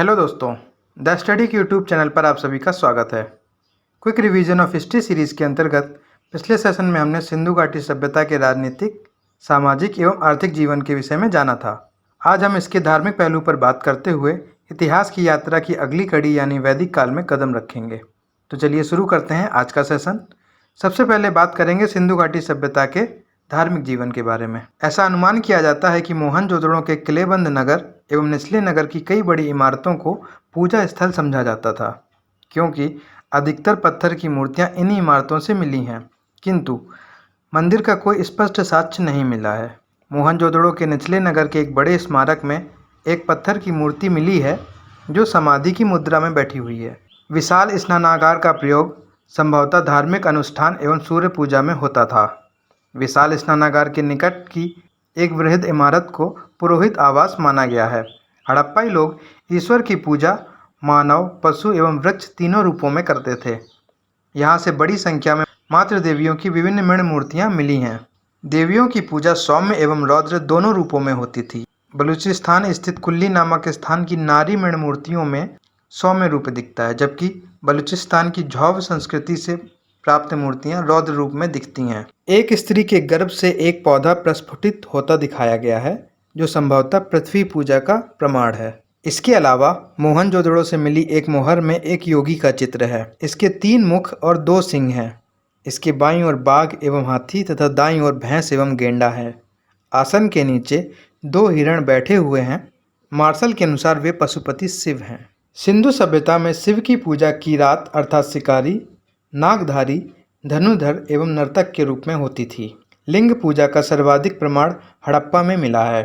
Hello दोस्तों, the study के YouTube channel पर आप सभी का स्वागत है। Quick revision of history series के अंतर्गत पिछले सेशन में हमने सिंधु घाटी सभ्यता के राजनीतिक, सामाजिक एवं आर्थिक जीवन के विषय में जाना था। आज हम इसके धार्मिक पहलू पर बात करते हुए इतिहास की यात्रा की अगली कड़ी यानी वैदिक काल में कदम रखेंगे। तो चलिए शुरू करते हैं आज का सेशन। सबसे पहले बात करेंगे सिंधु घाटी सभ्यता के धार्मिक जीवन के बारे में। ऐसा अनुमान किया जाता है कि मोहनजोदड़ो के किलेबंद नगर एवं निचले नगर की कई बड़ी इमारतों को पूजा स्थल समझा जाता था, क्योंकि अधिकतर पत्थर की मूर्तियां इन्हीं इमारतों से मिली हैं, किंतु मंदिर का कोई स्पष्ट साक्ष्य नहीं मिला है। मोहनजोदड़ो के निचले नगर के एक बड़े स्मारक में एक पत्थर की मूर्ति मिली है जो समाधि की मुद्रा में बैठी हुई है। विशाल स्नानागार का प्रयोग संभवतः धार्मिक अनुष्ठान एवं सूर्य पूजा में होता था। विशाल स्नानागार के निकट की एक वृहद इमारत को पुरोहित आवास माना गया है। हड़प्पाई लोग ईश्वर की पूजा मानव, पशु एवं वृक्ष तीनों रूपों में करते थे। यहाँ से बड़ी संख्या में मातृ देवियों की विभिन्न मृण मूर्तियाँ मिली हैं। देवियों की पूजा सौम्य एवं रौद्र दोनों रूपों में होती थी। बलूचिस्तान स्थित कुल्ली नामक स्थान की नारी मृण मूर्तियों में सौम्य रूप दिखता है, जबकि बलूचिस्तान की झौव संस्कृति से प्राप्त मूर्तियां रौद्र रूप में दिखती हैं। एक स्त्री के गर्भ से एक पौधा प्रस्फुटित होता दिखाया गया है, जो संभवतः पृथ्वी पूजा का प्रमाण है। इसके अलावा मोहनजोदड़ो से मिली एक मोहर में एक योगी का चित्र है। इसके 3 मुख और 2 सिंह हैं। इसके बाईं ओर बाघ एवं हाथी तथा दाईं ओर भैंस एवं गेंडा है। आसन के नीचे 2 हिरण बैठे हुए हैं। मार्शल के अनुसार वे पशुपति शिव हैं। सिंधु सभ्यता में शिव की पूजा किरात अर्थात शिकारी, नागधारी, धनुधर एवं नर्तक के रूप में होती थी। लिंग पूजा का सर्वाधिक प्रमाण हड़प्पा में मिला है।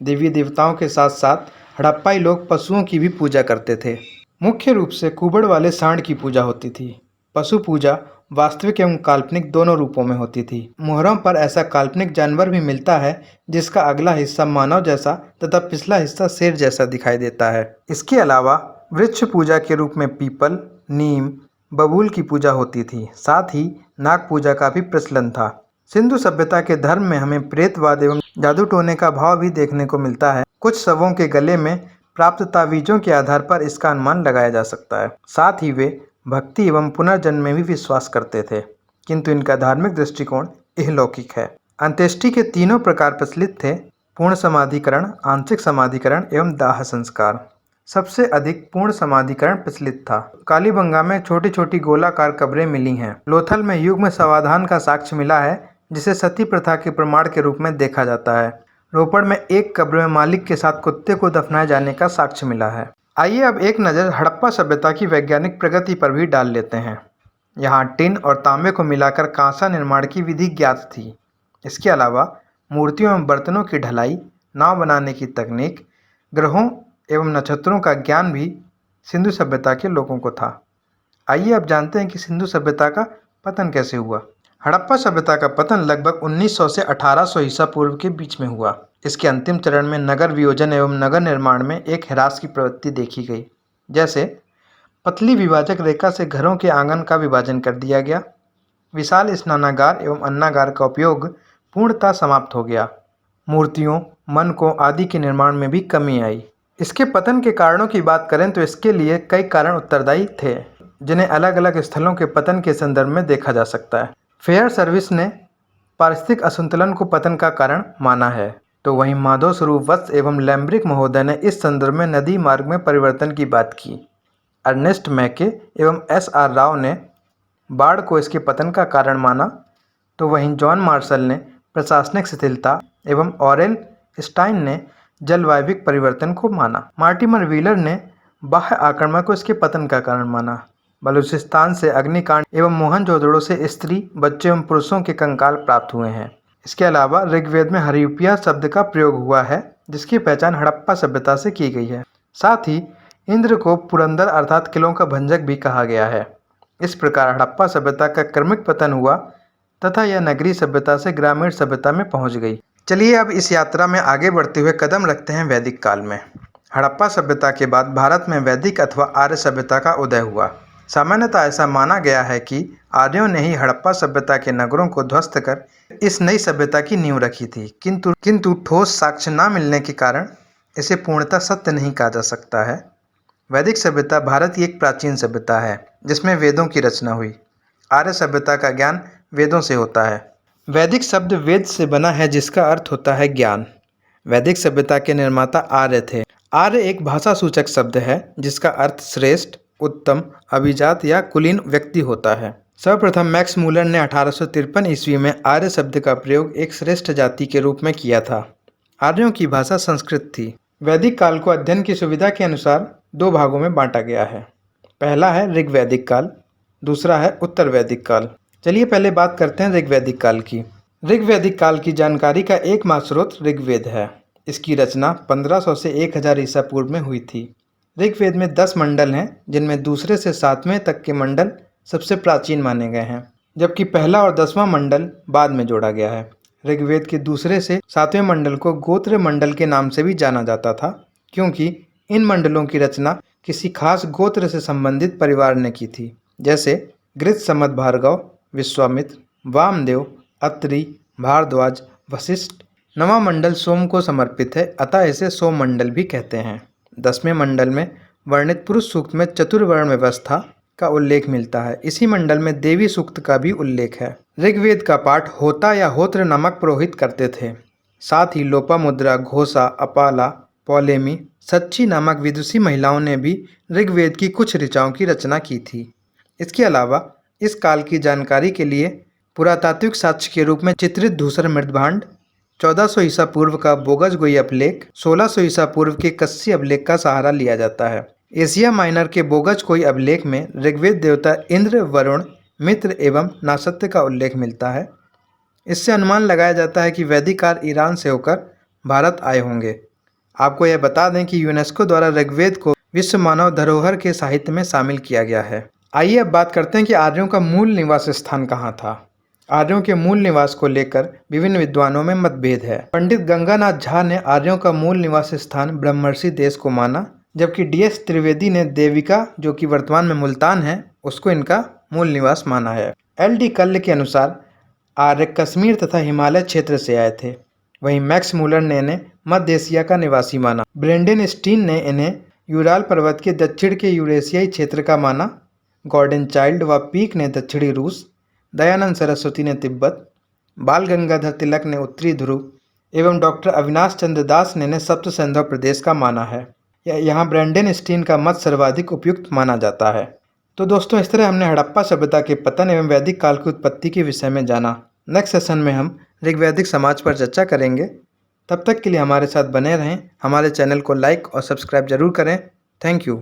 देवी देवताओं के साथ साथ हड़प्पाई लोग पशुओं की भी पूजा करते थे। मुख्य रूप से कुबड़ वाले सांड की पूजा होती थी। पशु पूजा वास्तविक एवं काल्पनिक दोनों रूपों में होती थी। मुहर्रम पर ऐसा काल्पनिक जानवर भी मिलता है जिसका अगला हिस्सा मानव जैसा तथा पिछला हिस्सा शेर जैसा दिखाई देता है। इसके अलावा वृक्ष पूजा के रूप में पीपल, नीम, बबूल की पूजा होती थी। साथ ही नाग पूजा का भी प्रचलन था। सिंधु सभ्यता के धर्म में हमें प्रेतवाद एवं जादू टोने का भाव भी देखने को मिलता है। कुछ शवों के गले में प्राप्त तावीजों के आधार पर इसका अनुमान लगाया जा सकता है। साथ ही वे भक्ति एवं पुनर्जन्म में भी विश्वास करते थे, किंतु इनका धार्मिक दृष्टिकोण इहलौकिक है। अंत्येष्टि के 3 प्रकार प्रचलित थे: पूर्ण समाधिकरण, आंशिक समाधिकरण एवं दाह संस्कार। सबसे अधिक पूर्ण समाधिकरण प्रचलित था। कालीबंगा में छोटी छोटी गोलाकार कब्रें मिली हैं। लोथल में युग्म समाधान का साक्ष्य मिला है, जिसे सती प्रथा के प्रमाण के रूप में देखा जाता है। रोपड़ में एक कब्र में मालिक के साथ कुत्ते को दफनाए जाने का साक्ष्य मिला है। आइए अब एक नज़र हड़प्पा सभ्यता की वैज्ञानिक प्रगति पर भी डाल लेते हैं। यहाँ टिन और तांबे को मिलाकर कांसा निर्माण की विधि ज्ञात थी। इसके अलावा मूर्तियों एवं बर्तनों की ढलाई, नाव बनाने की तकनीक, ग्रहों एवं नक्षत्रों का ज्ञान भी सिंधु सभ्यता के लोगों को था। आइए अब जानते हैं कि सिंधु सभ्यता का पतन कैसे हुआ। हड़प्पा सभ्यता का पतन लगभग 1900 से 1800 ईसा पूर्व के बीच में हुआ। इसके अंतिम चरण में नगर वियोजन एवं नगर निर्माण में एक ह्रास की प्रवृत्ति देखी गई। जैसे पतली विभाजक रेखा से घरों के आंगन का विभाजन कर दिया गया। विशाल स्नानागार एवं अन्नागार का उपयोग पूर्णतः समाप्त हो गया। मूर्तियों, मनकों आदि के निर्माण में भी कमी आई। इसके पतन के कारणों की बात करें तो इसके लिए कई कारण उत्तरदायी थे, जिन्हें अलग अलग स्थलों के पतन के संदर्भ में देखा जा सकता है। फेयर सर्विस ने पारिस्थितिक असंतुलन को पतन का कारण माना है, तो वहीं माधव स्वरूप वत्स एवं लैम्ब्रिक महोदय ने इस संदर्भ में नदी मार्ग में परिवर्तन की बात की। अर्नेस्ट मैके एवं SR राव ने बाढ़ को इसके पतन का कारण माना, तो वहीं जॉन मार्शल ने प्रशासनिक शिथिलता एवं ऑरेल स्टाइन ने जलवायविक परिवर्तन को माना। मार्टिमर व्हीलर ने बाह्य आक्रमण को इसके पतन का कारण माना। बलूचिस्तान से अग्निकांड एवं मोहनजोदड़ो से स्त्री, बच्चे एवं पुरुषों के कंकाल प्राप्त हुए हैं। इसके अलावा ऋग्वेद में हरियूपिया शब्द का प्रयोग हुआ है, जिसकी पहचान हड़प्पा सभ्यता से की गई है। साथ ही इंद्र को पुरंदर अर्थात किलों का भंजक भी कहा गया है। इस प्रकार हड़प्पा सभ्यता का क्रमिक पतन हुआ तथा यह नगरीय सभ्यता से ग्रामीण सभ्यता में पहुंच गई। चलिए अब इस यात्रा में आगे बढ़ते हुए कदम रखते हैं वैदिक काल में। हड़प्पा सभ्यता के बाद भारत में वैदिक अथवा आर्य सभ्यता का उदय हुआ। सामान्यतः ऐसा माना गया है कि आर्यों ने ही हड़प्पा सभ्यता के नगरों को ध्वस्त कर इस नई सभ्यता की नींव रखी थी, किंतु ठोस साक्ष्य न मिलने के कारण इसे पूर्णतः सत्य नहीं कहा जा सकता है। वैदिक सभ्यता भारत की एक प्राचीन सभ्यता है जिसमें वेदों की रचना हुई। आर्य सभ्यता का ज्ञान वेदों से होता है। वैदिक शब्द वेद से बना है जिसका अर्थ होता है ज्ञान। वैदिक सभ्यता के निर्माता आर्य थे। आर्य एक भाषा सूचक शब्द है जिसका अर्थ श्रेष्ठ, उत्तम, अभिजात या कुलीन व्यक्ति होता है। सर्वप्रथम मैक्स मूलर ने 1853 ईस्वी में आर्य शब्द का प्रयोग एक श्रेष्ठ जाति के रूप में किया था। आर्यों की भाषा संस्कृत थी। वैदिक काल को अध्ययन की सुविधा के अनुसार दो भागों में बांटा गया है। पहला है ऋग्वैदिक काल, दूसरा है उत्तर वैदिक काल। चलिए पहले बात करते हैं ऋग्वैदिक काल की। ऋग्वैदिक काल की जानकारी का एकमात्र स्रोत ऋग्वेद है। इसकी रचना 1500 से 1000 ईसा पूर्व में हुई थी। ऋग्वेद में 10 मंडल हैं जिनमें दूसरे से 7वें तक के मंडल सबसे प्राचीन माने गए हैं, जबकि पहला और 10वां मंडल बाद में जोड़ा गया है। ऋग्वेद के दूसरे से 7वें मंडल को गोत्र मंडल के नाम से भी जाना जाता था, क्योंकि इन मंडलों की रचना किसी खास गोत्र से संबंधित परिवार ने की थी, जैसे गृध, समद, भार्गव, विश्वामित्र, वामदेव, अत्रि, भारद्वाज, वशिष्ठ। 9वां मंडल सोम को समर्पित है, अतः इसे सोम मंडल भी कहते हैं। 10वें मंडल में वर्णित पुरुष सूक्त में चतुर्वर्ण व्यवस्था का उल्लेख मिलता है। इसी मंडल में देवी सूक्त का भी उल्लेख है। ऋग्वेद का पाठ होता या होत्र नामक पुरोहित करते थे। साथ ही लोपामुद्रा, घोषा, अपाला, पौलेमी, सच्ची नामक विदुषी महिलाओं ने भी ऋग्वेद की कुछ ऋचाओं की रचना की थी। इसके अलावा इस काल की जानकारी के लिए पुरातात्विक साक्ष्य के रूप में चित्रित धूसर मृदभांड, 1400 ईसा पूर्व का बोगजगोई अभिलेख, 1600 ईसा पूर्व के कस्सी अभिलेख का सहारा लिया जाता है। एशिया माइनर के बोगजगोई अभिलेख में ऋग्वेद देवता इंद्र, वरुण, मित्र एवं नासत्य का उल्लेख मिलता है। इससे अनुमान लगाया जाता है कि वैदिक काल ईरान से होकर भारत आए होंगे। आपको यह बता दें कि यूनेस्को द्वारा ऋग्वेद को विश्व मानव धरोहर के साहित्य में शामिल किया गया है। आइए अब बात करते हैं कि आर्यों का मूल निवास स्थान कहाँ था। आर्यों के मूल निवास को लेकर विभिन्न विद्वानों में मतभेद है। पंडित गंगानाथ झा ने आर्यों का मूल निवास स्थान ब्रह्मर्षि देश को माना, जबकि DS त्रिवेदी ने देविका, जो कि वर्तमान में मुल्तान है, उसको इनका मूल निवास माना है। LD कल्ल के अनुसार आर्य कश्मीर तथा हिमालय क्षेत्र से आए थे। वहीं मैक्स मूलर ने इन्हें मध्य एशिया का निवासी माना। ब्रेंडन स्टीन ने इन्हें यूराल पर्वत के दक्षिण के यूरेशियाई क्षेत्र का माना। गॉर्डन चाइल्ड व पीक ने दक्षिणी रूस, दयानंद सरस्वती ने तिब्बत, बाल गंगाधर तिलक ने उत्तरी ध्रुव एवं डॉक्टर अविनाश चंद्र दास ने इन्हें सप्त सिंधु प्रदेश का माना है। यहाँ ब्रेंडन स्टीन का मत सर्वाधिक उपयुक्त माना जाता है। तो दोस्तों, इस तरह हमने हड़प्पा सभ्यता के पतन एवं वैदिक काल की उत्पत्ति के विषय में जाना। नेक्स्ट सेशन में हम ऋग्वैदिक समाज पर चर्चा करेंगे। तब तक के लिए हमारे साथ बने रहें। हमारे चैनल को लाइक और सब्सक्राइब जरूर करें। Thank you.